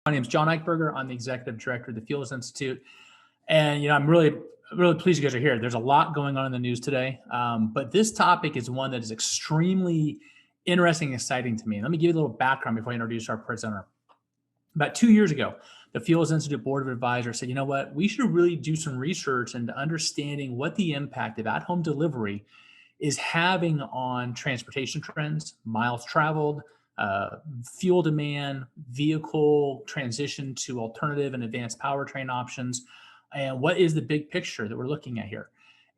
My name is John Eichberger. I'm the executive director of the Fuels Institute. And, I'm really pleased you guys are here. There's a lot going on in the news today. But this topic is one that is extremely interesting and exciting to me. Let me give you a little background before I introduce our presenter. About 2 years ago, the Fuels Institute Board of Advisors said, you know what, we should really do some research into understanding what the impact of at-home delivery is having on transportation trends, miles traveled, fuel demand, vehicle transition to alternative and advanced powertrain options, and what is the big picture that we're looking at here.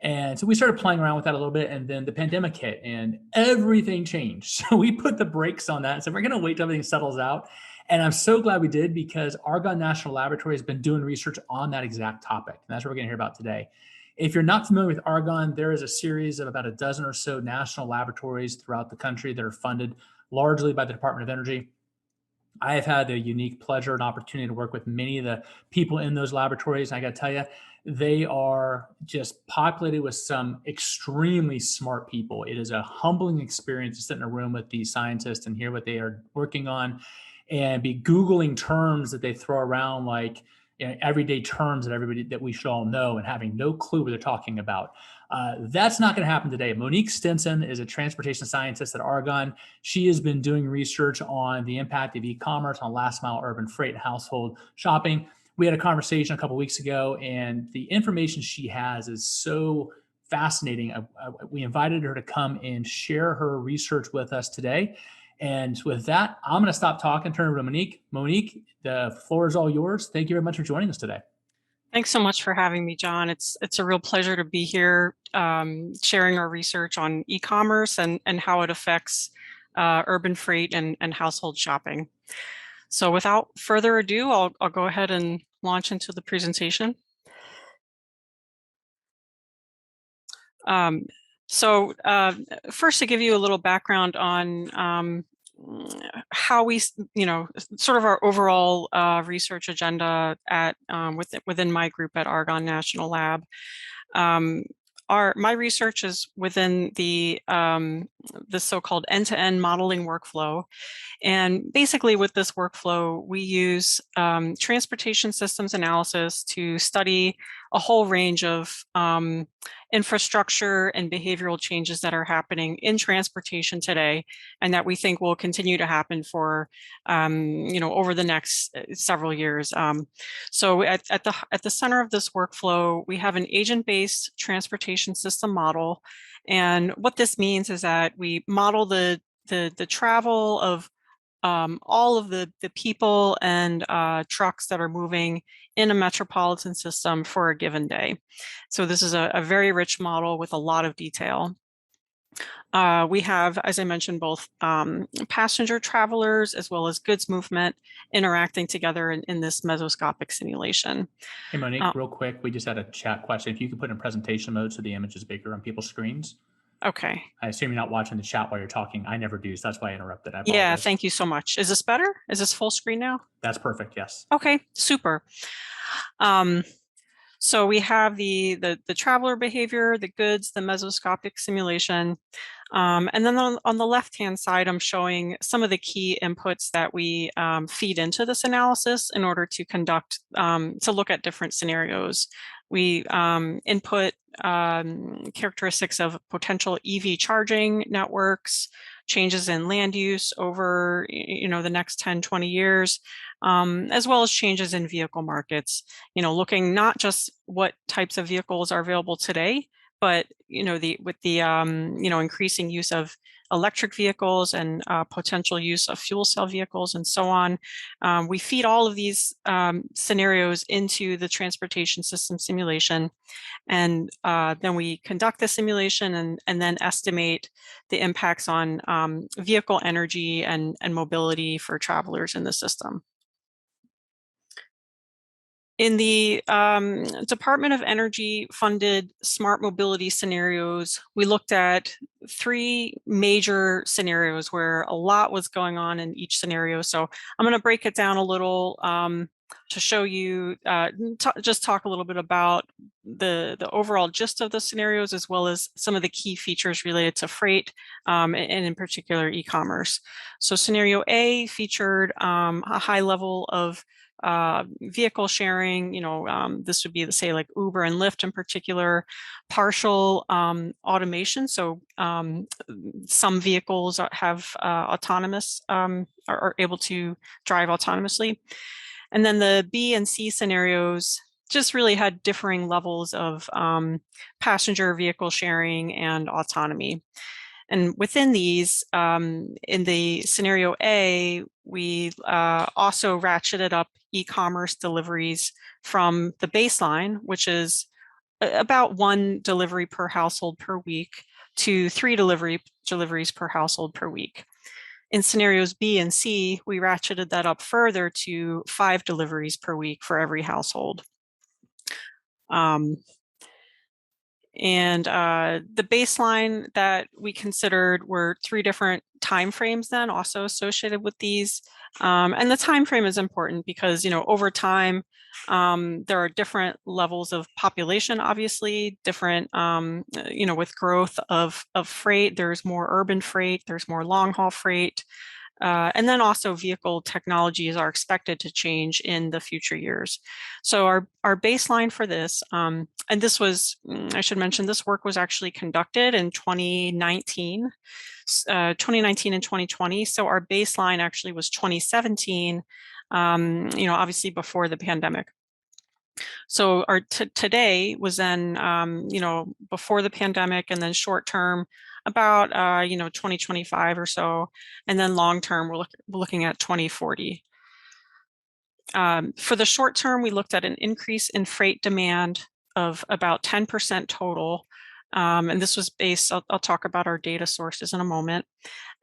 And so we started playing around with that a little bit, and then the pandemic hit and everything changed. So we put the brakes on that and said, we're going to wait till everything settles out. And I'm so glad we did, because Argonne National Laboratory has been doing research on that exact topic. And that's what we're going to hear about today. If you're not familiar with Argonne, there is a series of about a dozen or so national laboratories throughout the country that are funded largely by the Department of Energy. I have had the unique pleasure and opportunity to work with many of the people in those laboratories. And I got to tell you, they are just populated with some extremely smart people. It is a humbling experience to sit in a room with these scientists and hear what they are working on and be Googling terms that they throw around like everyday terms that we should all know and having no clue what they're talking about. That's not going to happen today. Monique Stinson is a transportation scientist at Argonne. She has been doing research on the impact of e-commerce on last mile urban freight and household shopping. We had a conversation a couple of weeks ago, and the information she has is so fascinating. We invited her to come and share her research with us today. And with that, I'm going to stop talking, turn it over to Monique. Monique, the floor is all yours. Thank you very much for joining us today. Thanks so much for having me, John. It's a real pleasure to be here sharing our research on e-commerce and how it affects urban freight and household shopping. So without further ado, I'll go ahead and launch into the presentation. First, to give you a little background on how we, sort of our overall research agenda at within my group at Argonne National Lab. My research is within the so-called end-to-end modeling workflow. And basically with this workflow, we use transportation systems analysis to study a whole range of infrastructure and behavioral changes that are happening in transportation today, and that we think will continue to happen for, over the next several years. So at the center of this workflow, we have an agent-based transportation system model. And what this means is that we model the travel of all of the people and trucks that are moving in a metropolitan system for a given day. So this is a very rich model with a lot of detail. We have, as I mentioned, both passenger travelers as well as goods movement interacting together in this mesoscopic simulation. Hey, Monique, real quick, we just had a chat question. If you could put in presentation mode so the image is bigger on people's screens. Okay. I assume you're not watching the chat while you're talking. I never do, so that's why I interrupted. I apologize. Yeah, thank you so much. Is this better? Is this full screen now? That's perfect, yes. Okay, super. So we have the traveler behavior, the goods, the mesoscopic simulation. And then on the left-hand side, I'm showing some of the key inputs that we feed into this analysis in order to conduct, to look at different scenarios. We input characteristics of potential EV charging networks, changes in land use over the next 10, 20 years, as well as changes in vehicle markets, looking not just what types of vehicles are available today, but with the increasing use of electric vehicles and potential use of fuel cell vehicles and so on. We feed all of these scenarios into the transportation system simulation, and then we conduct the simulation and then estimate the impacts on vehicle energy and mobility for travelers in the system. In the Department of Energy funded SMART Mobility scenarios, we looked at 3 major scenarios where a lot was going on in each scenario. So I'm going to break it down a little to show you, just talk a little bit about the overall gist of the scenarios, as well as some of the key features related to freight and in particular e-commerce. So scenario A featured a high level of vehicle sharing, this would be, say, like Uber and Lyft in particular, partial automation. So some vehicles have autonomous, are able to drive autonomously. And then the B and C scenarios just really had differing levels of passenger vehicle sharing and autonomy. And within these, in the scenario A, we also ratcheted up e-commerce deliveries from the baseline, which is about 1 delivery per household per week, to 3 deliveries per household per week. In scenarios B and C, we ratcheted that up further to 5 deliveries per week for every household. And the baseline that we considered were 3 different timeframes then also associated with these. And the time frame is important because, over time, there are different levels of population, obviously, different, with growth of freight, there's more urban freight, there's more long haul freight. And then also vehicle technologies are expected to change in the future years. So our baseline for this, and this was, I should mention, this work was actually conducted in 2019 and 2020. So our baseline actually was 2017, obviously before the pandemic. So our today was then, before the pandemic, and then short term, about 2025 or so, and then long term we're looking at 2040. For the short term, we looked at an increase in freight demand of about 10% total, and this was based, I'll talk about our data sources in a moment.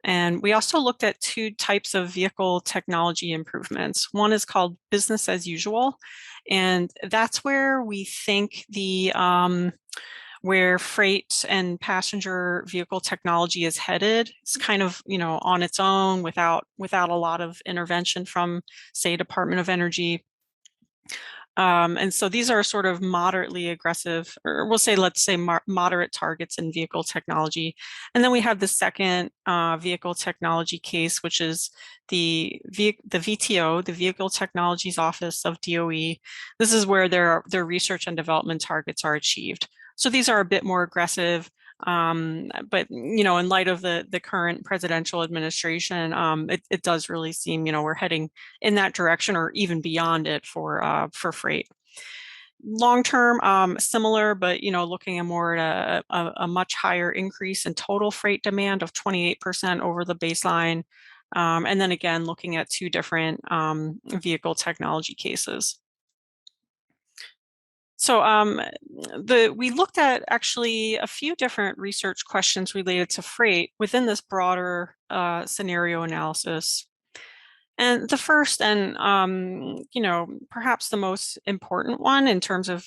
And we also looked at 2 types of vehicle technology improvements. One is called business as usual, and that's where we think the where freight and passenger vehicle technology is headed. It's kind of, on its own without a lot of intervention from, say, Department of Energy. And so these are sort of moderately aggressive, or let's say moderate targets in vehicle technology. And then we have the second vehicle technology case, which is the VTO, the Vehicle Technologies Office of DOE. This is where their research and development targets are achieved. So these are a bit more aggressive, but in light of the current presidential administration, it does really seem we're heading in that direction or even beyond it for freight. Long term, similar, but looking at more at a much higher increase in total freight demand of 28% over the baseline, and then again looking at 2 different vehicle technology cases. So we looked at actually a few different research questions related to freight within this broader scenario analysis. And the first and, perhaps the most important one in terms of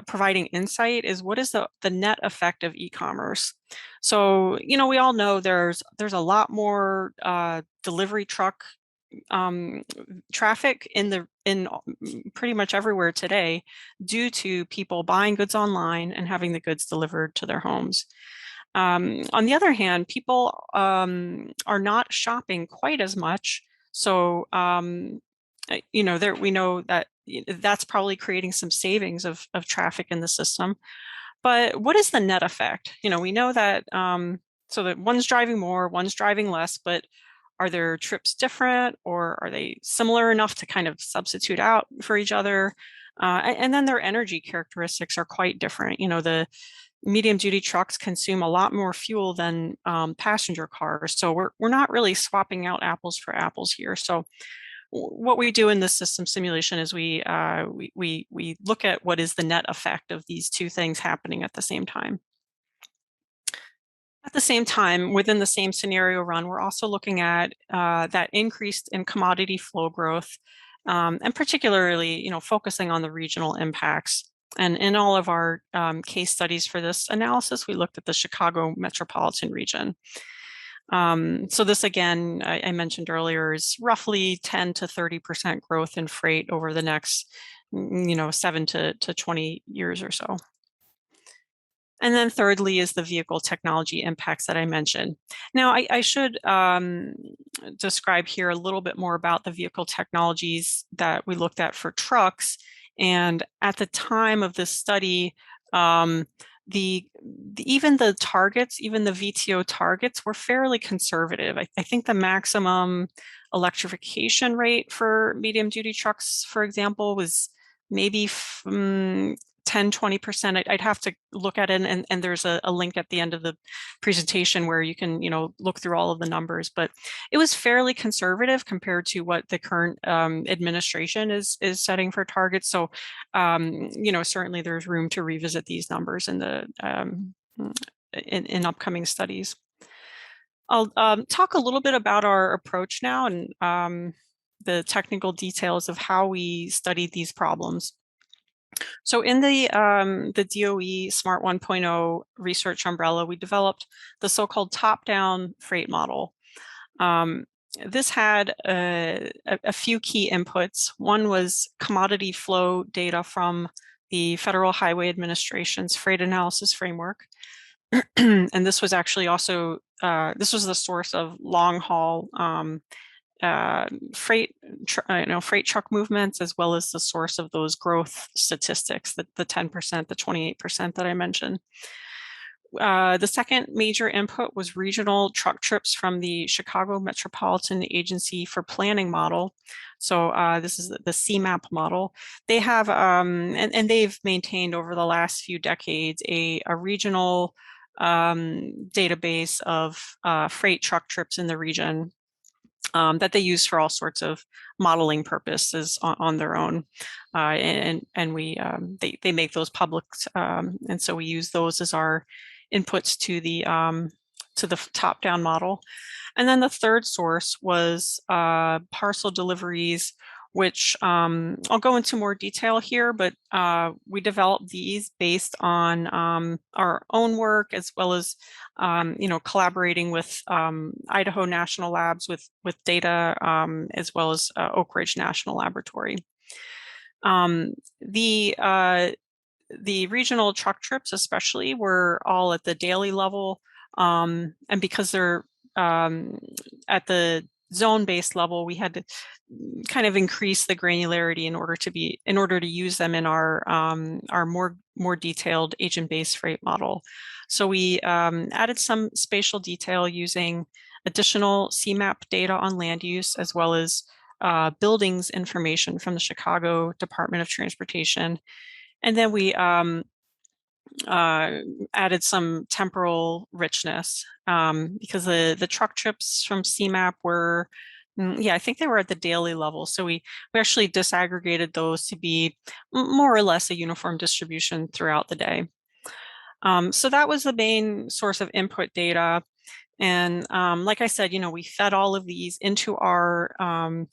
providing insight is, what is the net effect of e-commerce? So, we all know there's a lot more delivery truck traffic in pretty much everywhere today due to people buying goods online and having the goods delivered to their homes. On the other hand, people are not shopping quite as much. So, we know that that's probably creating some savings of traffic in the system. But what is the net effect? We know that so that one's driving more, one's driving less, but are their trips different, or are they similar enough to kind of substitute out for each other? And then their energy characteristics are quite different. The medium duty trucks consume a lot more fuel than passenger cars. So we're not really swapping out apples for apples here. So what we do in the system simulation is we look at what is the net effect of these 2 things happening at the same time. At the same time, within the same scenario run, we're also looking at that increase in commodity flow growth, and particularly, focusing on the regional impacts. And in all of our case studies for this analysis, we looked at the Chicago metropolitan region. So this, again, I mentioned earlier, is roughly 10 to 30% growth in freight over the next, 7 to 20 years or so. And then thirdly is the vehicle technology impacts that I mentioned. Now, I should describe here a little bit more about the vehicle technologies that we looked at for trucks. And at the time of this study, even the targets, even the VTO targets were fairly conservative. I think the maximum electrification rate for medium duty trucks, for example, was maybe 10, 20%. I'd have to look at it, and there's a link at the end of the presentation where you can, look through all of the numbers, but it was fairly conservative compared to what the current administration is setting for targets. So, certainly there's room to revisit these numbers in the in upcoming studies. I'll talk a little bit about our approach now and the technical details of how we studied these problems. So in the DOE SMART 1.0 research umbrella, we developed the so-called top-down freight model. This had a few key inputs. One was commodity flow data from the Federal Highway Administration's freight analysis framework. And this was actually also, this was the source of long haul freight truck movements, as well as the source of those growth statistics, the 10%, the 28% that I mentioned. The second major input was regional truck trips from the Chicago Metropolitan Agency for Planning model. So this is the CMAP model. They have, and they've maintained over the last few decades a regional database of freight truck trips in the region that they use for all sorts of modeling purposes on their own, and we they make those public, and so we use those as our inputs to the top-down model. And then the third source was parcel deliveries, which I'll go into more detail here, but we developed these based on our own work, as well as collaborating with Idaho National Labs with data, as well as Oak Ridge National Laboratory. The regional truck trips especially were all at the daily level, and because they're at the zone-based level, we had to kind of increase the granularity in order to use them in our more detailed agent-based freight model. So we added some spatial detail using additional CMAP data on land use, as well as buildings information from the Chicago Department of Transportation. And then we added some temporal richness because the truck trips from CMAP were, I think they were at the daily level. So we actually disaggregated those to be more or less a uniform distribution throughout the day. So that was the main source of input data. And like I said, we fed all of these into our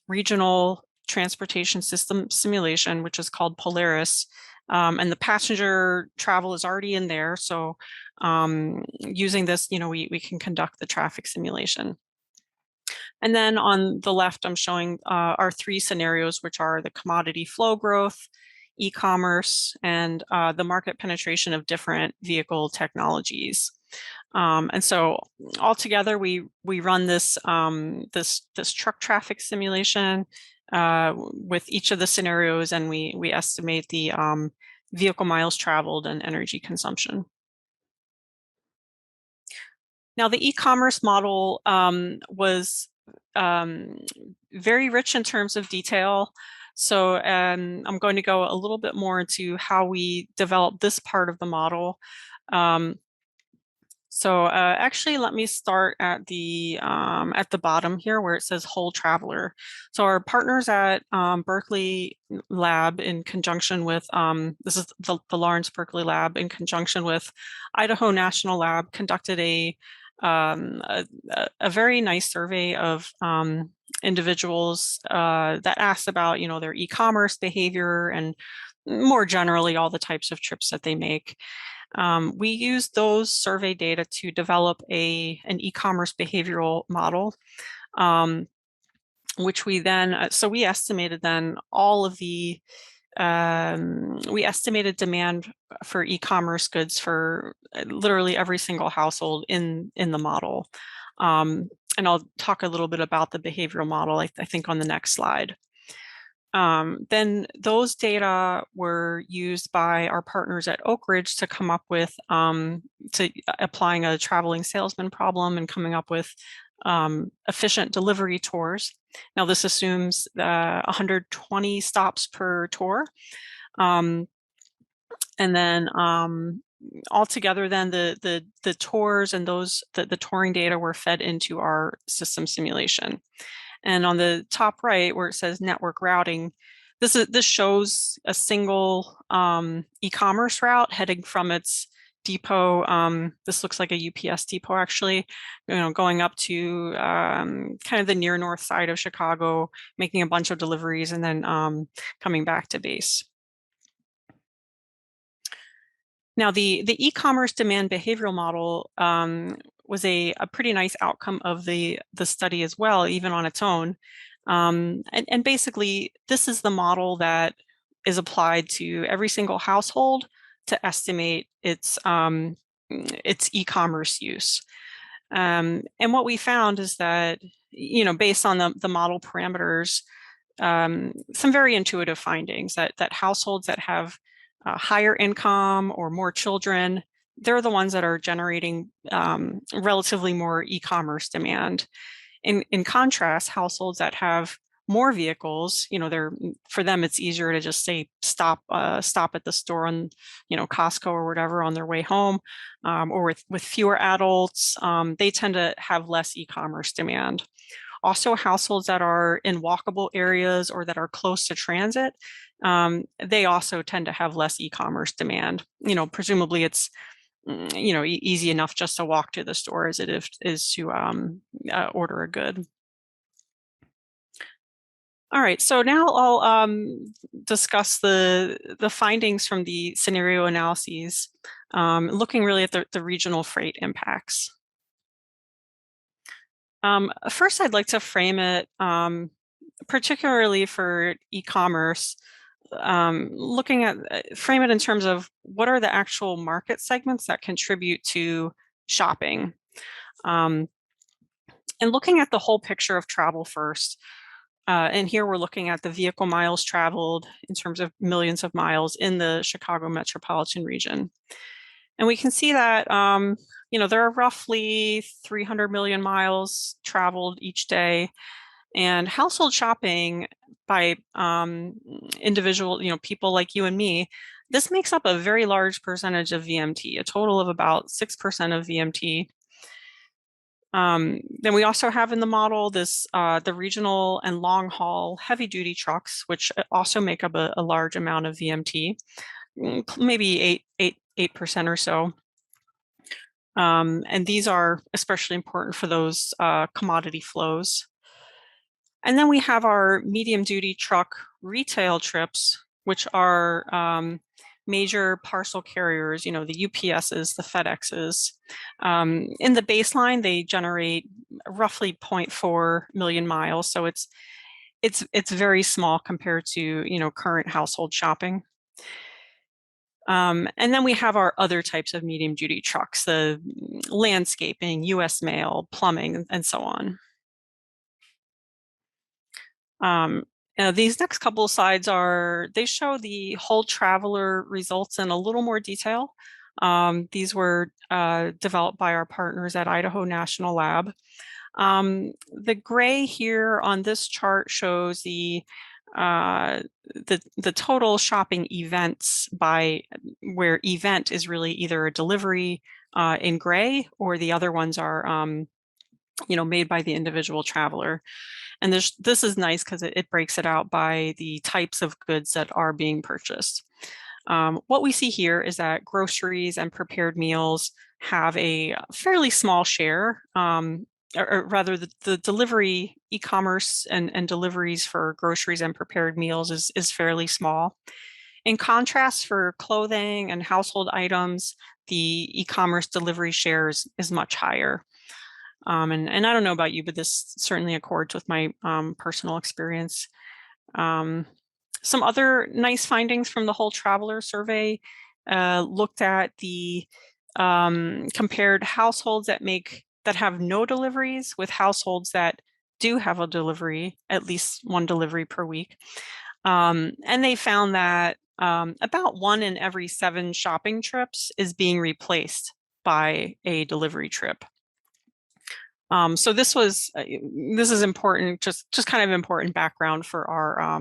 regional transportation system simulation, which is called Polaris. And the passenger travel is already in there. So using this, we can conduct the traffic simulation. And then on the left, I'm showing our three scenarios, which are the commodity flow growth, e-commerce, and the market penetration of different vehicle technologies. And so altogether, we run this this truck traffic simulation with each of the scenarios, and we estimate the vehicle miles traveled and energy consumption. Now, the e-commerce model was very rich in terms of detail. So I'm going to go a little bit more into how we developed this part of the model. So actually, let me start at the bottom here where it says whole traveler. So our partners at Berkeley Lab, in conjunction with, this is the Lawrence Berkeley Lab, in conjunction with Idaho National Lab, conducted a very nice survey of individuals that asked about, their e-commerce behavior and more generally all the types of trips that they make. We used those survey data to develop an e-commerce behavioral model, which we then, so we estimated then all of the we estimated demand for e-commerce goods for literally every single household in the model. And I'll talk a little bit about the behavioral model, I think, on the next slide. Then those data were used by our partners at Oak Ridge to come up with, applying a traveling salesman problem and coming up with efficient delivery tours. Now this assumes 120 stops per tour. And then altogether then the tours and the touring data were fed into our system simulation. And on the top right, where it says network routing, this shows a single e-commerce route heading from its depot. This looks like a UPS depot, actually, going up to kind of the near north side of Chicago, making a bunch of deliveries, and then coming back to base. Now, the e-commerce demand behavioral model was a pretty nice outcome of the study as well, even on its own. And basically, this is the model that is applied to every single household to estimate its e-commerce use. And what we found is that, based on the model parameters, some very intuitive findings that households that have higher income or more children, they're the ones that are generating relatively more e-commerce demand. In contrast, households that have more vehicles, for them it's easier to just say stop at the store on, Costco or whatever on their way home, or with fewer adults, they tend to have less e-commerce demand. Also, households that are in walkable areas or that are close to transit, they also tend to have less e-commerce demand. Presumably it's, easy enough just to walk to the store as it is to order a good. All right, so now I'll discuss the findings from the scenario analyses, looking really at the regional freight impacts. First, I'd like to frame it, particularly for e-commerce, frame it in terms of what are the actual market segments that contribute to shopping. And looking at the whole picture of travel first, and here we're looking at the vehicle miles traveled in terms of millions of miles in the Chicago metropolitan region. And we can see that there are roughly 300 million miles traveled each day, and household shopping by individual, people like you and me, this makes up a very large percentage of VMT, a total of about 6% of VMT. Then we also have in the model the regional and long haul heavy duty trucks, which also make up a large amount of VMT, maybe 8% or so. And these are especially important for those commodity flows. And then we have our medium duty truck retail trips, which are major parcel carriers, the UPSs, the FedExes. In the baseline, they generate roughly 0.4 million miles. So it's very small compared to, current household shopping. And then we have our other types of medium duty trucks, the landscaping, US mail, plumbing, and so on. These next couple of slides they show the whole traveler results in a little more detail. These were developed by our partners at Idaho National Lab. The gray here on this chart shows the total shopping events by where event is really either a delivery in gray, or the other ones are made by the individual traveler. And this is nice because it breaks it out by the types of goods that are being purchased. What we see here is that groceries and prepared meals have a fairly small share, or rather the delivery, e-commerce and deliveries for groceries and prepared meals is fairly small. In contrast, for clothing and household items, the e-commerce delivery share is much higher. And I don't know about you, but this certainly accords with my personal experience. Some other nice findings from the whole traveler survey looked at the compared households that have no deliveries with households that do have a delivery, at least one delivery per week. And they found that about 1 in every 7 shopping trips is being replaced by a delivery trip. So this is important, just kind of important background for our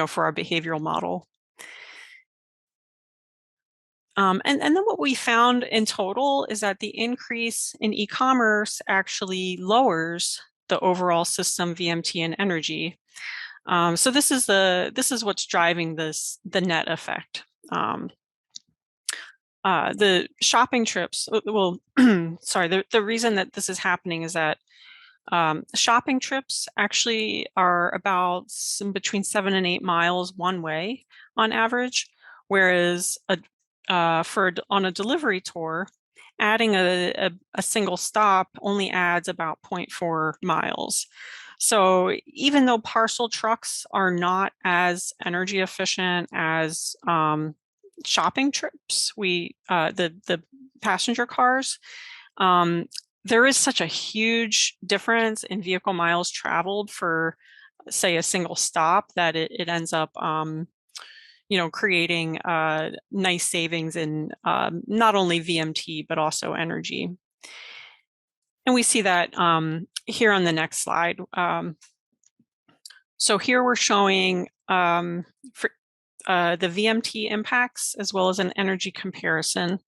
for our behavioral model. And then what we found in total is that the increase in e-commerce actually lowers the overall system VMT and energy. So this is what's driving the net effect. The shopping trips, well, sorry, the reason that this is happening is that shopping trips actually are about between 7 and 8 miles one way on average, whereas on a delivery tour, adding a single stop only adds about 0.4 miles. So even though parcel trucks are not as energy efficient as shopping trips, the passenger cars, there is such a huge difference in vehicle miles traveled for, say, a single stop that it ends up creating nice savings in not only VMT but also energy. And we see that here on the next slide. So here we're showing for the VMT impacts as well as an energy comparison.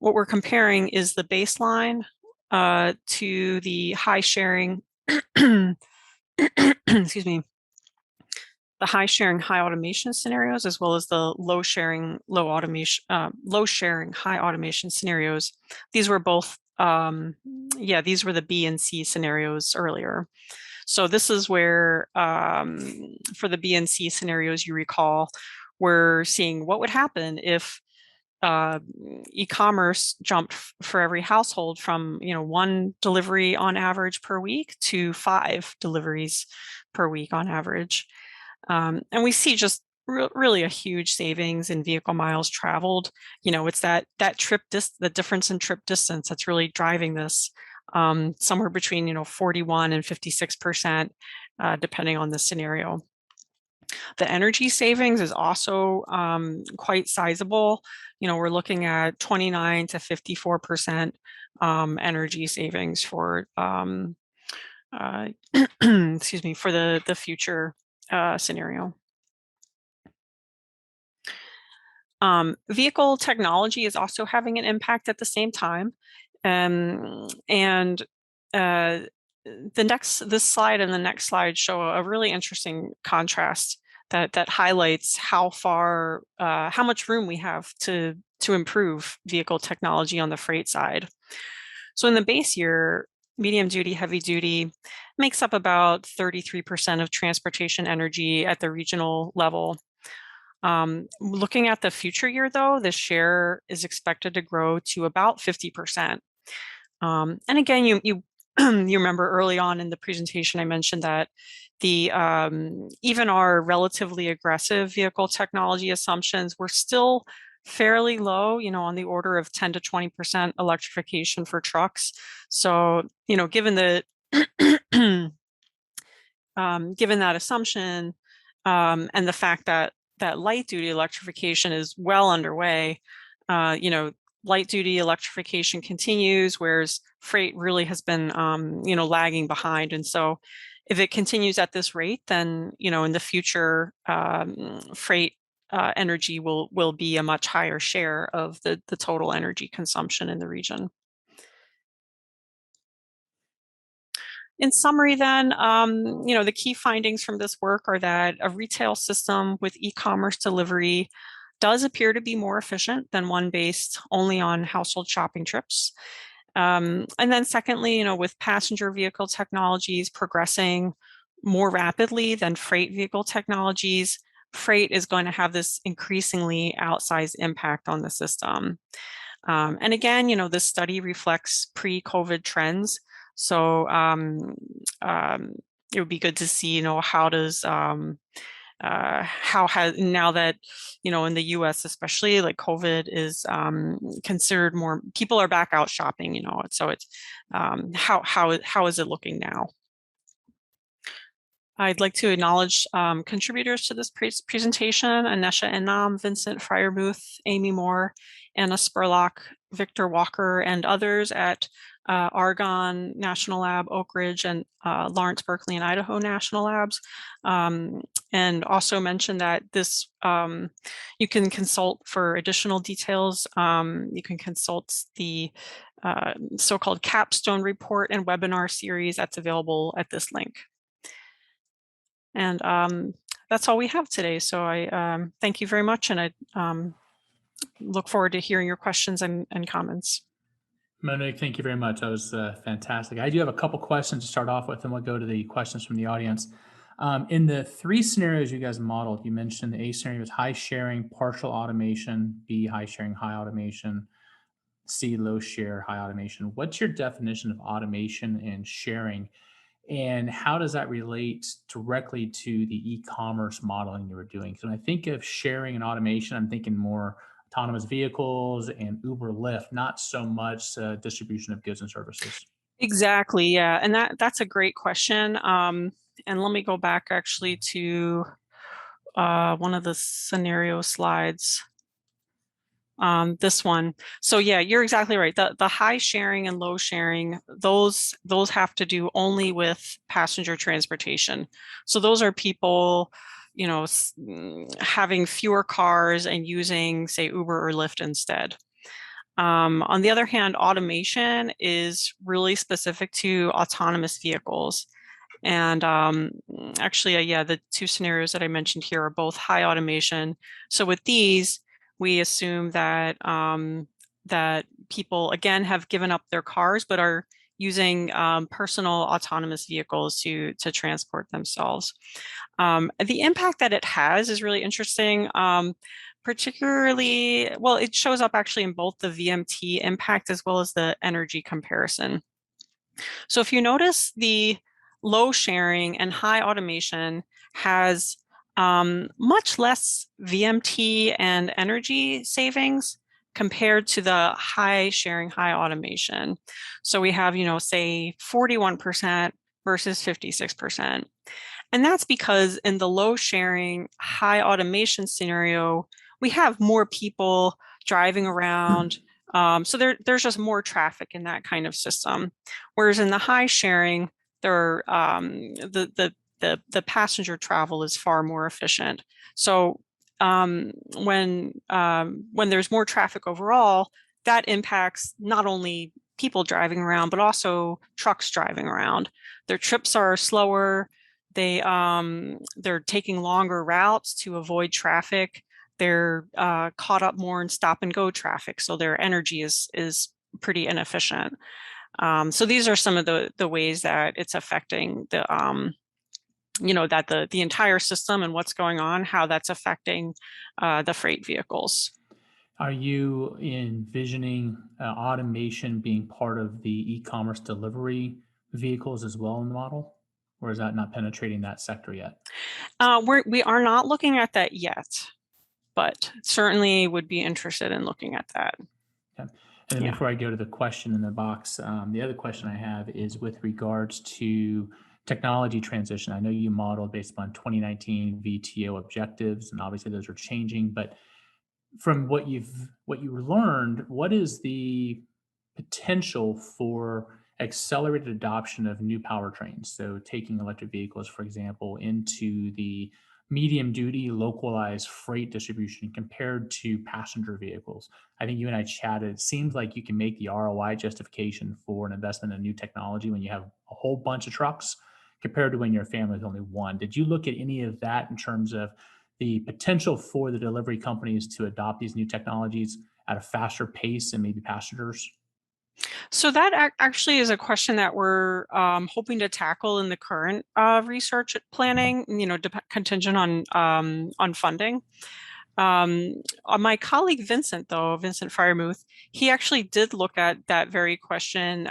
What we're comparing is the baseline to the high sharing, excuse me, the high sharing, high automation scenarios, as well as the low sharing, low sharing, high automation scenarios. These were both, these were the B and C scenarios earlier. So this is where, for the B and C scenarios, you recall, we're seeing what would happen if e-commerce jumped for every household from 1 delivery on average per week to 5 deliveries per week on average. And we see just really a huge savings in vehicle miles traveled. It's that the difference in trip distance that's really driving this, somewhere between 41 and 56%, depending on the scenario. The energy savings is also quite sizable. We're looking at 29 to 54% energy savings for excuse me, for the future scenario. Vehicle technology is also having an impact at the same time. This slide and the next slide show a really interesting contrast that highlights how much room we have to improve vehicle technology on the freight side. So in the base year, medium duty, heavy duty makes up about 33% of transportation energy at the regional level. Looking at the future year, though, the share is expected to grow to about 50%. And again, you remember early on in the presentation, I mentioned that even our relatively aggressive vehicle technology assumptions were still fairly low, on the order of 10 to 20% electrification for trucks. So, given the given that assumption and the fact that light duty electrification is well underway, light duty electrification continues, whereas freight really has been, lagging behind. And so if it continues at this rate, then, in the future, freight energy will be a much higher share of the total energy consumption in the region. In summary, then, the key findings from this work are that a retail system with e-commerce delivery does appear to be more efficient than one based only on household shopping trips. And then secondly, with passenger vehicle technologies progressing more rapidly than freight vehicle technologies, freight is going to have this increasingly outsized impact on the system. And again, this study reflects pre-COVID trends. So it would be good to see, how does how has now that in the US especially, like COVID is considered more, people are back out shopping, so it's how is it looking now? I'd like to acknowledge contributors to this presentation: Anesha Enam, Vincent Fryermuth, Amy Moore, Anna Spurlock, Victor Walker, and others at Argonne National Lab, Oak Ridge, and Lawrence Berkeley and Idaho National Labs. And also mention that this, you can consult for additional details. You can consult the so-called capstone report and webinar series that's available at this link. And that's all we have today. So I thank you very much, and I look forward to hearing your questions and comments. Monique, thank you very much. That was fantastic. I do have a couple questions to start off with, and we'll go to the questions from the audience. In the 3 scenarios you guys modeled, you mentioned the A scenario was high sharing, partial automation, B, high sharing, high automation, C, low share, high automation. What's your definition of automation and sharing? And how does that relate directly to the e-commerce modeling you were doing? Because when I think of sharing and automation, I'm thinking more autonomous vehicles and Uber, Lyft, not so much distribution of goods and services. Exactly, yeah, and that's a great question. And let me go back actually to one of the scenario slides. This one. So yeah, you're exactly right. The high sharing and low sharing, those have to do only with passenger transportation. So those are people, having fewer cars and using, say, Uber or Lyft instead. On the other hand, automation is really specific to autonomous vehicles. And actually, yeah, the 2 scenarios that I mentioned here are both high automation. So with these, we assume that that people, again, have given up their cars, but are using personal autonomous vehicles to transport themselves. The impact that it has is really interesting. Particularly, well, it shows up actually in both the VMT impact as well as the energy comparison. So if you notice, the low sharing and high automation has much less VMT and energy savings compared to the high sharing, high automation. So we have, say 41% versus 56%. And that's because in the low sharing, high automation scenario, we have more people driving around. So there's just more traffic in that kind of system. Whereas in the high sharing, the passenger travel is far more efficient. So when there's more traffic overall, that impacts not only people driving around, but also trucks driving around. Their trips are slower. They're taking longer routes to avoid traffic. They're caught up more in stop and go traffic, so their energy is pretty inefficient. So these are some of the ways that it's affecting the that the entire system and what's going on, how that's affecting the freight vehicles. Are you envisioning automation being part of the e-commerce delivery vehicles as well in the model? Or is that not penetrating that sector yet? We are not looking at that yet, but certainly would be interested in looking at that. Okay. And then before I go to the question in the box, the other question I have is with regards to technology transition. I know you modeled based upon 2019 VTO objectives, and obviously those are changing, but from what you learned, what is the potential for accelerated adoption of new powertrains? So taking electric vehicles, for example, into the medium duty localized freight distribution compared to passenger vehicles. I think you and I chatted. It seems like you can make the ROI justification for an investment in new technology when you have a whole bunch of trucks compared to when your family is only one. Did you look at any of that in terms of the potential for the delivery companies to adopt these new technologies at a faster pace than maybe passengers? So that actually is a question that we're hoping to tackle in the current research planning, contingent on funding. My colleague Vincent Fryermuth, he actually did look at that very question.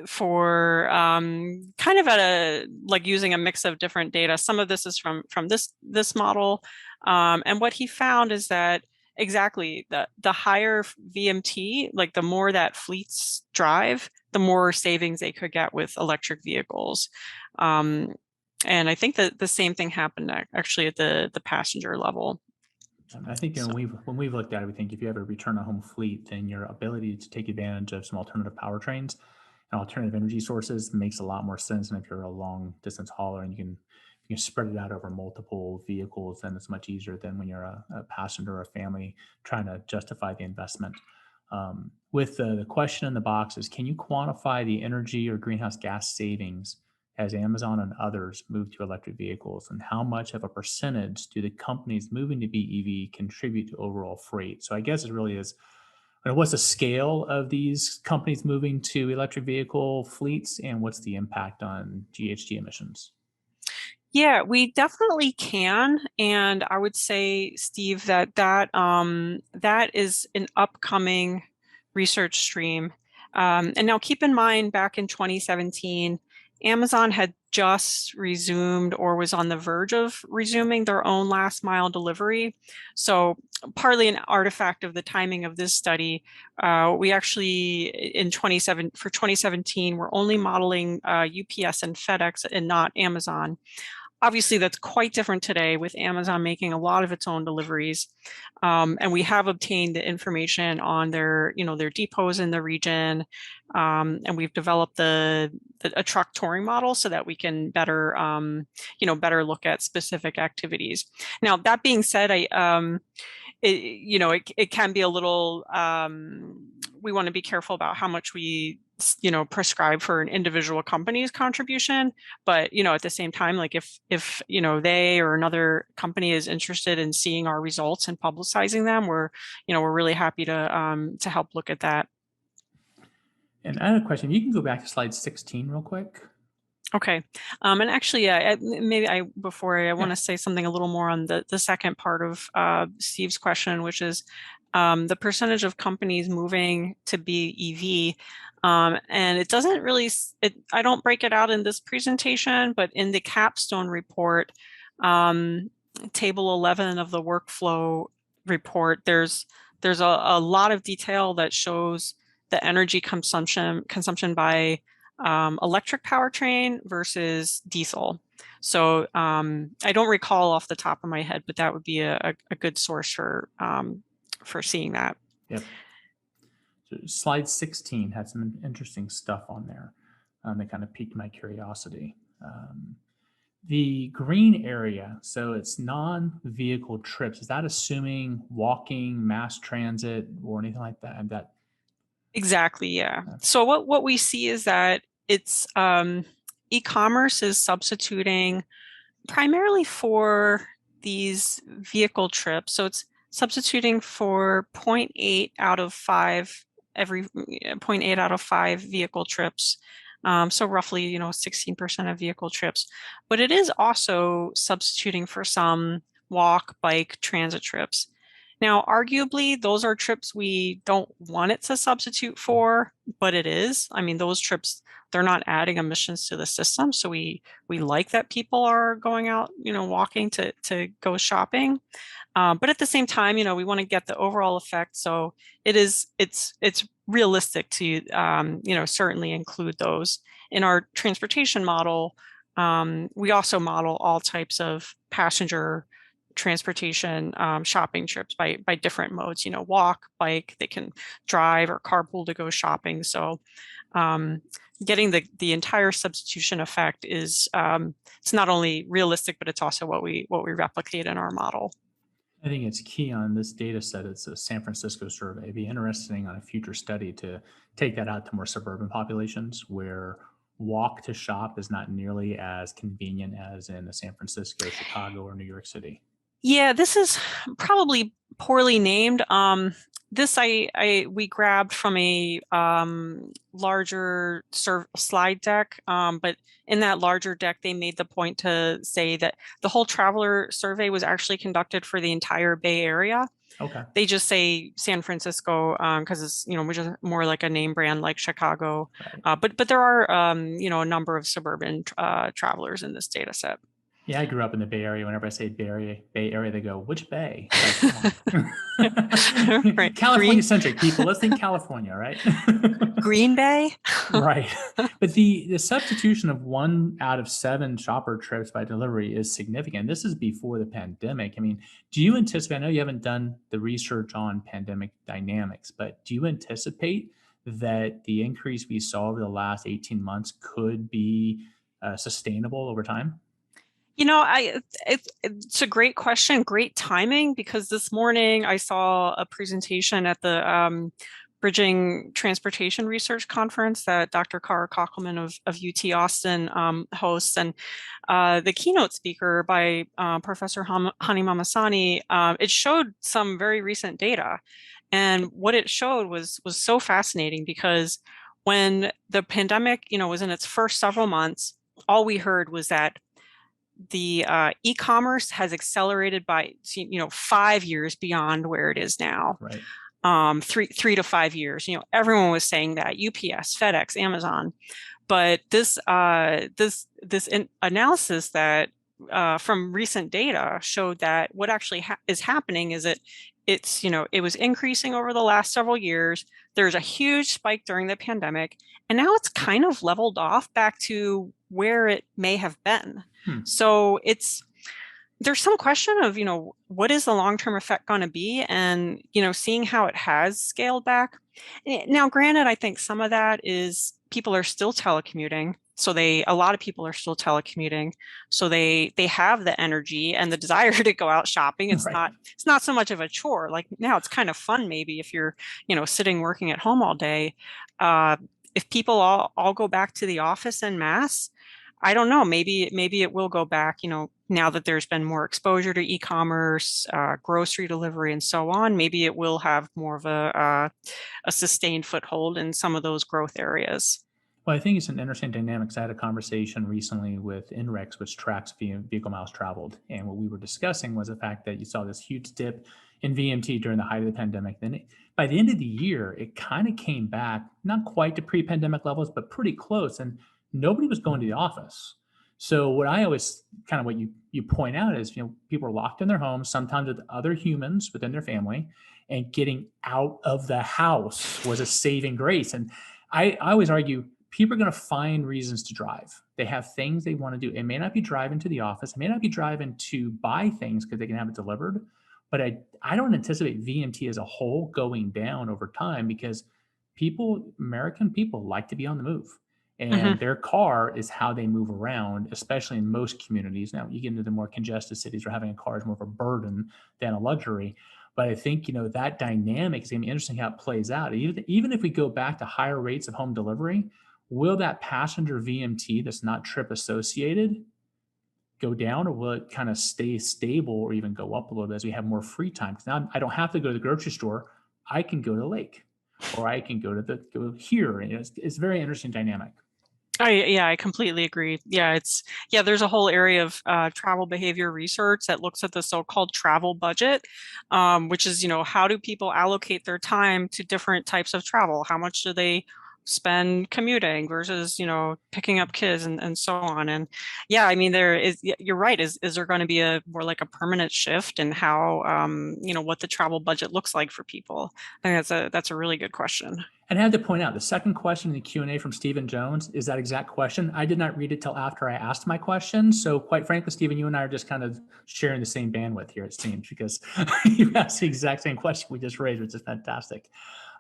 kind of at a like using a mix of different data. Some of this is from this model, and what he found is that exactly the higher VMT, like the more that fleets drive, the more savings they could get with electric vehicles. And I think that the same thing happened actually at the passenger level. I think So. when we've looked at it, we think if you have a return to home fleet, then your ability to take advantage of some alternative powertrains and alternative energy sources makes a lot more sense than if you're a long distance hauler and you can spread it out over multiple vehicles. Then it's much easier than when you're a passenger or a family trying to justify the investment. With the question in the box is, can you quantify the energy or greenhouse gas savings as Amazon and others move to electric vehicles, and how much of a percentage do the companies moving to BEV contribute to overall freight? So I guess it really is, what's the scale of these companies moving to electric vehicle fleets, and what's the impact on GHG emissions? Yeah, we definitely can. And I would say, Steve, that is an upcoming research stream. And now keep in mind, back in 2017, Amazon had just resumed or was on the verge of resuming their own last mile delivery. So partly an artifact of the timing of this study, we actually for 2017, we're only modeling UPS and FedEx and not Amazon. Obviously, that's quite different today with Amazon making a lot of its own deliveries. And we have obtained the information on their depots in the region. And we've developed a truck touring model so that we can better, better look at specific activities. Now, that being said, it can be a little, we want to be careful about how much we prescribe for an individual company's contribution. But at the same time, like if they or another company is interested in seeing our results and publicizing them, we're really happy to help look at that. And I have a question. You can go back to slide 16 real quick. Okay. And actually, maybe before I want to say something a little more on the second part of Steve's question, which is the percentage of companies moving to BEV. And it doesn't really, I don't break it out in this presentation, but in the capstone report, table 11 of the workflow report, there's a lot of detail that shows the energy consumption by electric powertrain versus diesel. So I don't recall off the top of my head, but that would be a good source for seeing that. Yep. So slide 16 had some interesting stuff on there that kind of piqued my curiosity. The green area, so it's non-vehicle trips. Is that assuming walking, mass transit, or anything like that? Exactly, yeah. So what we see is that it's e-commerce is substituting primarily for these vehicle trips. So it's substituting for 0.8 out of 5 every 0.8 out of 5 vehicle trips. So roughly, 16% of vehicle trips. But it is also substituting for some walk, bike, transit trips. Now, arguably, those are trips we don't want it to substitute for, but it is. I mean, those trips, they're not adding emissions to the system. So we like that people are going out, walking to go shopping. But at the same time, we want to get the overall effect. So it's realistic to, certainly include those. In our transportation model, we also model all types of passenger transportation shopping trips by different modes, walk, bike, they can drive or carpool to go shopping. So getting the entire substitution effect is it's not only realistic, but it's also what we replicate in our model. I think it's key on this data set. It's a San Francisco survey. It'd be interesting on a future study to take that out to more suburban populations where walk to shop is not nearly as convenient as in the San Francisco, Chicago, or New York City. Yeah, this is probably poorly named. This we grabbed from a larger slide deck, but in that larger deck, they made the point to say that the whole traveler survey was actually conducted for the entire Bay Area. Okay. They just say San Francisco because it's which is more like a name brand like Chicago, Right. but there are a number of suburban travelers in this data set. Yeah, I grew up in the Bay Area. Whenever I say Bay Area, they go, "Which Bay?" Like, come on, Right, California centric people. Let's think California, right? Green Bay. Right. But the substitution of 1 out of 7 shopper trips by delivery is significant. This is before the pandemic. I mean, do you anticipate? I know you haven't done the research on pandemic dynamics, but do you anticipate that the increase we saw over the last 18 months could be sustainable over time? It's a great question, great timing, because this morning I saw a presentation at the Bridging Transportation Research Conference that Dr. Kara Kockelman of UT Austin hosts. And the keynote speaker by Professor Hani Mamasani, it showed some very recent data. And what it showed was so fascinating because when the pandemic, was in its first several months, all we heard was that the e-commerce has accelerated by 5 years beyond where it is now. Right. 3 to 5 years. Everyone was saying that UPS, FedEx, Amazon, but this analysis that from recent data showed that what actually is happening is it was increasing over the last several years. There's a huge spike during the pandemic, and now it's kind of leveled off back to where it may have been. So there's some question of, what is the long-term effect going to be? And, seeing how it has scaled back. Now, granted, I think some of that is people are still telecommuting. So a lot of people are still telecommuting. So they have the energy and the desire to go out shopping. It's Right. not so much of a chore. Like now it's kind of fun maybe if you're, sitting working at home all day. If people all go back to the office en masse, I don't know, maybe it will go back, now that there's been more exposure to e-commerce, grocery delivery, and so on. Maybe it will have more of a sustained foothold in some of those growth areas. Well, I think it's an interesting dynamic. I had a conversation recently with INREX, which tracks vehicle miles traveled. And what we were discussing was the fact that you saw this huge dip in VMT during the height of the pandemic. Then by the end of the year, it kind of came back, not quite to pre-pandemic levels, but pretty close. And nobody was going to the office. So what I always kind of what you point out is, people are locked in their homes, sometimes with other humans within their family, and getting out of the house was a saving grace. And I always argue people are going to find reasons to drive. They have things they want to do. It may not be driving to the office. It may not be driving to buy things because they can have it delivered. But I don't anticipate VMT as a whole going down over time because American people like to be on the move. And their car is how they move around, especially in most communities. Now, you get into the more congested cities where having a car is more of a burden than a luxury. But I think, that dynamic is going to be interesting how it plays out. Even if we go back to higher rates of home delivery, will that passenger VMT that's not trip associated go down, or will it kind of stay stable or even go up a little bit as we have more free time? Because now I don't have to go to the grocery store. I can go to the lake, or I can go here. And it's a very interesting dynamic. I completely agree. There's a whole area of travel behavior research that looks at the so-called travel budget, which is, how do people allocate their time to different types of travel? How much do they spend commuting versus, picking up kids and so on? And you're right. Is there going to be a more like a permanent shift in how, what the travel budget looks like for people? I think that's a really good question. And I had to point out the second question in the Q&A from Stephen Jones is that exact question. I did not read it till after I asked my question. So quite frankly, Stephen, you and I are just kind of sharing the same bandwidth here, it seems, because you asked the exact same question we just raised, which is fantastic.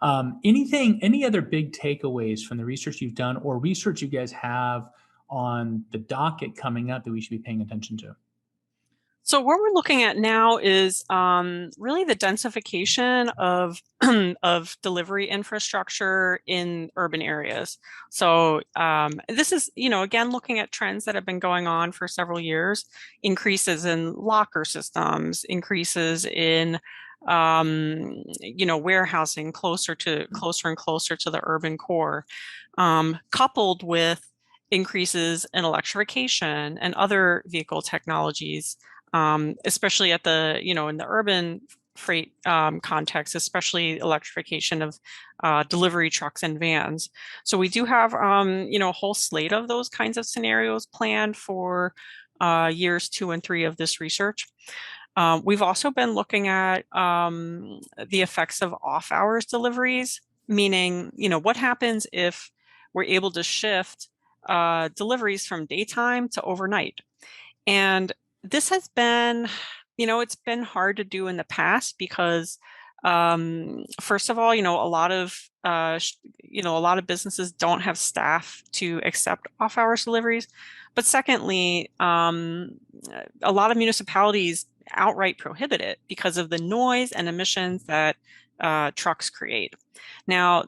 Any other big takeaways from the research you've done or research you guys have on the docket coming up that we should be paying attention to? So what we're looking at now is really the densification of of delivery infrastructure in urban areas. So this is, again, looking at trends that have been going on for several years: increases in locker systems, increases in warehousing closer and closer to the urban core, coupled with increases in electrification and other vehicle technologies, especially at in the urban freight context, especially electrification of delivery trucks and vans. So we do have, a whole slate of those kinds of scenarios planned for years 2 and 3 of this research. We've also been looking at the effects of off-hours deliveries, meaning, what happens if we're able to shift deliveries from daytime to overnight. And this has been, it's been hard to do in the past because, first of all, a lot of businesses don't have staff to accept off-hours deliveries. But secondly, a lot of municipalities outright prohibit it because of the noise and emissions that trucks create. Now,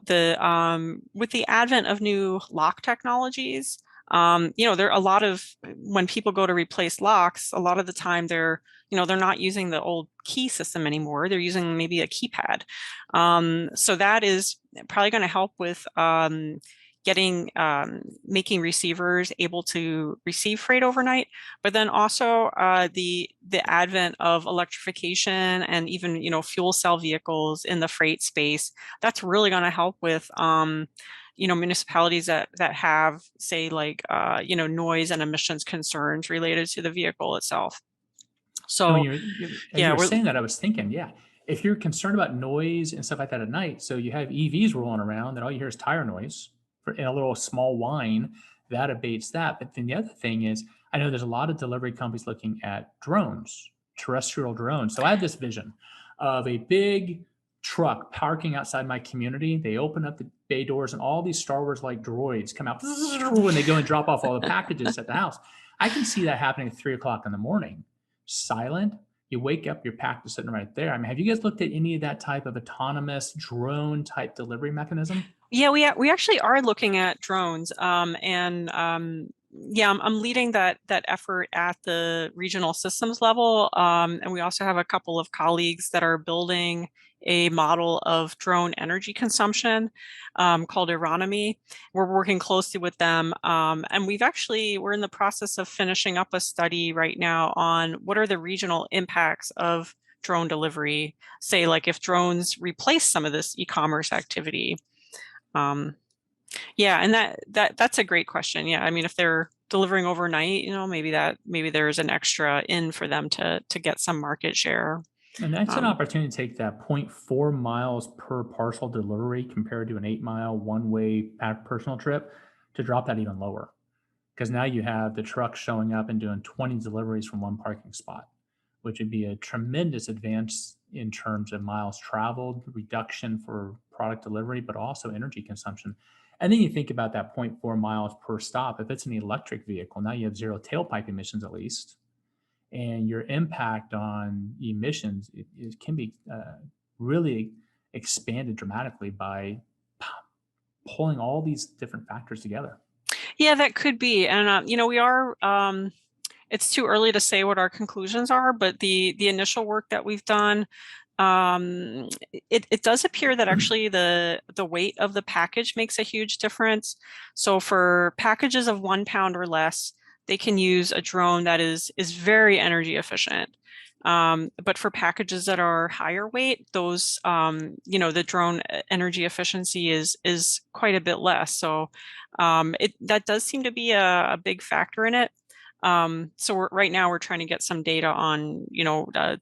with the advent of new lock technologies, there are a lot of, when people go to replace locks, a lot of the time they're not using the old key system anymore. They're using maybe a keypad. So that is probably going to help with making receivers able to receive freight overnight. But then also the advent of electrification and even fuel cell vehicles in the freight space, that's really going to help with municipalities that have, say, like noise and emissions concerns related to the vehicle itself. And when So as you yeah, were we're saying that, I was thinking, yeah, if you're concerned about noise and stuff like that at night, so you have EVs rolling around, and all you hear is tire noise in a little small whine, that abates that. But then the other thing is, I know there's a lot of delivery companies looking at drones, terrestrial drones. So I have this vision of a big truck parking outside my community. They open up the bay doors, and all these Star Wars like droids come out when they go and drop off all the packages at the house. I can see that happening at 3 o'clock in the morning. Silent, you wake up, your pack is sitting right there. I mean, have you guys looked at any of that type of autonomous drone type delivery mechanism? Yeah, we actually are looking at drones, and yeah, I'm leading that effort at the regional systems level, and we also have a couple of colleagues that are building a model of drone energy consumption called Aeronomy. We're working closely with them, and we're in the process of finishing up a study right now on what are the regional impacts of drone delivery. Say, like if drones replace some of this e-commerce activity. Um, yeah, and that's a great question. Yeah, I mean, if they're delivering overnight, maybe there's an extra in for them to get some market share. And that's an Um, opportunity to take that 0.4 miles per parcel delivery compared to an 8 mile one-way personal trip to drop that even lower. Because now you have the truck showing up and doing 20 deliveries from one parking spot, which would be a tremendous advance in terms of miles traveled, reduction for product delivery, but also energy consumption. And then you think about that zero point 0.4 miles per stop. If it's an electric vehicle, now you have zero tailpipe emissions at least, and your impact on emissions it can be really expanded dramatically by pulling all these different factors together. yeah, that could be, and we are. It's too early to say what our conclusions are, but the initial work that we've done, it does appear that actually the weight of the package makes a huge difference. So for packages of 1 pound or less, they can use a drone that is very energy efficient. But for packages that are higher weight, those the drone energy efficiency is quite a bit less. So that does seem to be a big factor in it. So right now we're trying to get some data on,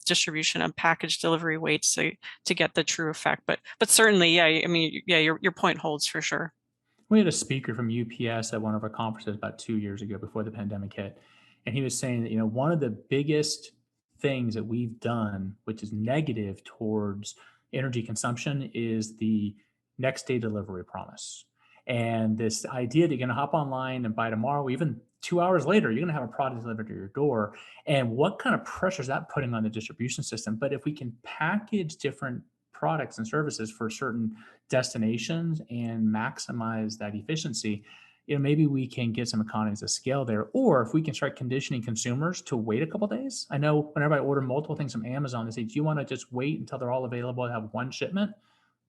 distribution of package delivery weights to get the true effect. But certainly, yeah, I mean, yeah, your point holds for sure. We had a speaker from UPS at one of our conferences about 2 years ago before the pandemic hit. And he was saying that, one of the biggest things that we've done, which is negative towards energy consumption, is the next day delivery promise. And this idea that you're going to hop online and buy tomorrow, even 2 hours later, you're going to have a product delivered to your door. And what kind of pressure is that putting on the distribution system? But if we can package different products and services for certain destinations and maximize that efficiency, maybe we can get some economies of scale there. Or if we can start conditioning consumers to wait a couple days. I know whenever I order multiple things from Amazon, they say, "Do you want to just wait until they're all available and have one shipment?"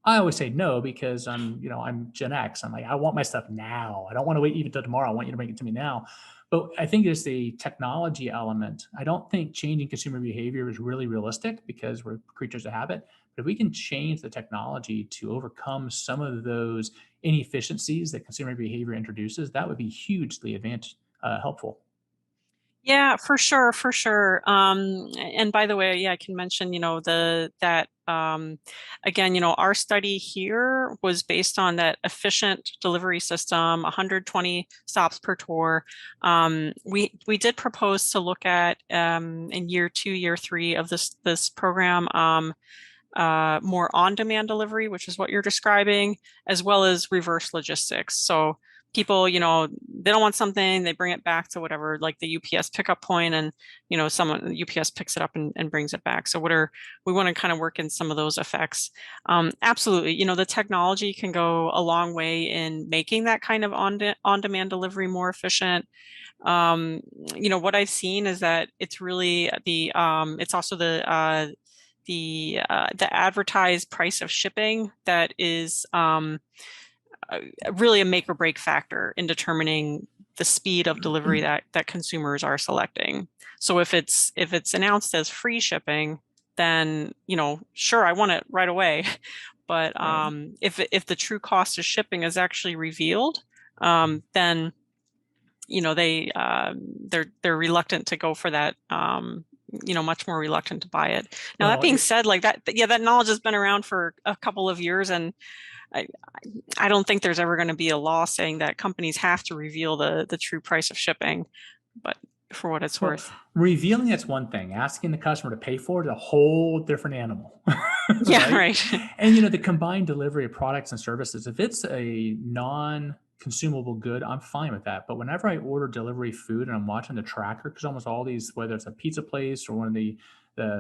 I always say no because I'm Gen X. I'm like, I want my stuff now. I don't want to wait even till tomorrow. I want you to bring it to me now. But I think it's the technology element. I don't think changing consumer behavior is really realistic because we're creatures of habit. But if we can change the technology to overcome some of those inefficiencies that consumer behavior introduces, that would be hugely helpful. Yeah, for sure, for sure. And by the way, yeah, I can mention, again, our study here was based on that efficient delivery system, 120 stops per tour. We did propose to look at in year 2, year 3 of this program, more on-demand delivery, which is what you're describing, as well as reverse logistics. So people, they don't want something, they bring it back to whatever, like the UPS pickup point, and someone UPS picks it up and brings it back. So we want to kind of work in some of those effects. Absolutely, the technology can go a long way in making that kind of on-demand delivery more efficient. What I've seen is that it's really it's also the advertised price of shipping that is really a make or break factor in determining the speed of delivery that consumers are selecting. So if it's announced as free shipping, then sure, I want it right away. But if the true cost of shipping is actually revealed, then they're reluctant to go for that. Much more reluctant to buy it. Now, that being said, like that, yeah, that knowledge has been around for a couple of years, and I don't think there's ever going to be a law saying that companies have to reveal the true price of shipping, but for what it's worth. Revealing it's one thing. Asking the customer to pay for it is a whole different animal. Yeah, right. And the combined delivery of products and services, if it's a non-consumable good, I'm fine with that. But whenever I order delivery food and I'm watching the tracker, because almost all these, whether it's a pizza place or one of the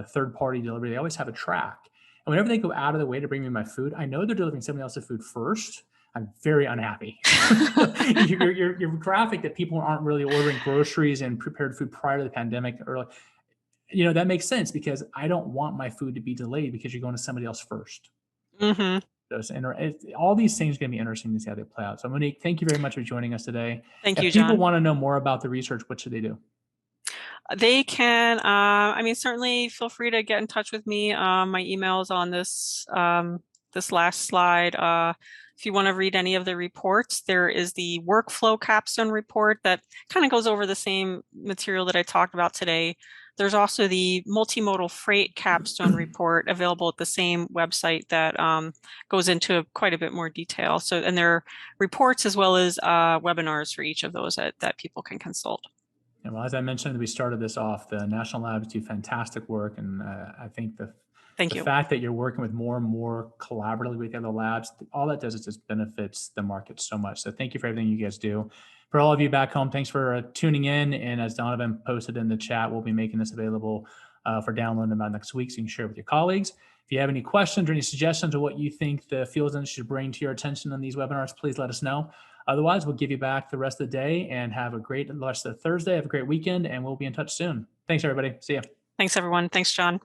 third-party delivery, they always have a track. And whenever they go out of the way to bring me my food, I know they're delivering somebody else's food first. I'm very unhappy. your graphic that people aren't really ordering groceries and prepared food prior to the pandemic early, that makes sense because I don't want my food to be delayed because you're going to somebody else first. Mm-hmm. All these things are going to be interesting to see how they play out. So Monique, thank you very much for joining us today. Thank you, If people John. want to know more about the research, what should they do? They can, certainly feel free to get in touch with me. My email is on this last slide. If you want to read any of the reports, there is the workflow capstone report that kind of goes over the same material that I talked about today. There's also the multimodal freight capstone report available at the same website that goes into quite a bit more detail. And there are reports as well as webinars for each of those that people can consult. And well, as I mentioned, we started this off, the national labs do fantastic work. And I think the fact that you're working with more and more collaboratively with the other labs, all that does is just benefits the market so much. So thank you for everything you guys do. For all of you back home, thanks for tuning in. And as Donovan posted in the chat, we'll be making this available for download about next week so you can share it with your colleagues. If you have any questions or any suggestions of what you think the field should bring to your attention on these webinars, please let us know. Otherwise, we'll give you back the rest of the day and have a great rest of Thursday. Have a great weekend, and we'll be in touch soon. Thanks, everybody. See ya. Thanks, everyone. Thanks, John.